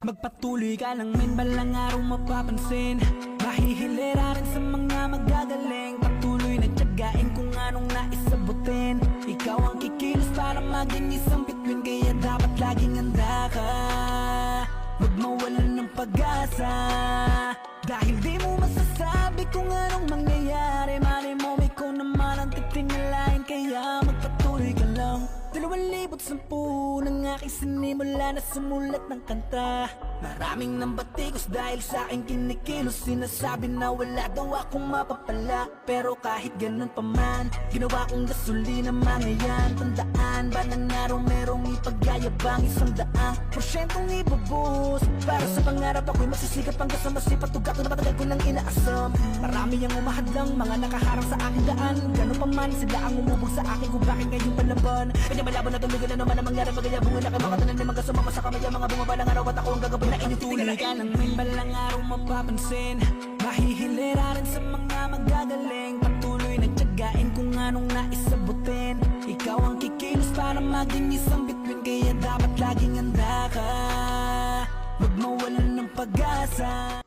Magpatuloy ka lang men, balang araw mapapansin. Mahihilera rin sa mga magagaling. Patuloy na tiyagain kung anong naisabutin. Ikaw ang kikilos para maging isang bituin, kaya dapat laging handa ka. Huwag mawalan ng pag-asa, dahil di mo masasabi kung anong mangyayari. Mali mo ikaw naman ang titingalain, kaya magpatuloy ka lang. 2010 nang aking sinimula na sumulat ng kanta. Maraming nambatikos dahil sa aking kinikilos. Sinasabi na wala daw akong mapapala, pero kahit ganun pa man, ginawa kong gasolina mga yan. Tandaan ba ng araw merong ipagyayabang 100% ibubuhos para sa pangarap. Ako'y magsisikap hanggang sa masipat tugat na matagal ko nang inaasam. Marami ang umahadlang, mga nakaharang sa aking daan. Ganun pa man, sila ang umubog sa akin kung bakit ngayon palaban. Kanya malaban na tuloy na naman ang mangyari. Magayabungan na kayo mga tanan na mga sumama sa kamay. Mga bumabalang araw at ako ang gagawin na inutuloy ka lang men, balang araw mapapansin. Mahihilera rin sa mga magagaling. Patuloy na tiyagain kung anong naisabutin. Ikaw ang kikilos para maging isang bituin, kaya dapat laging handa ka. Huwag mawalan ng pag-asa.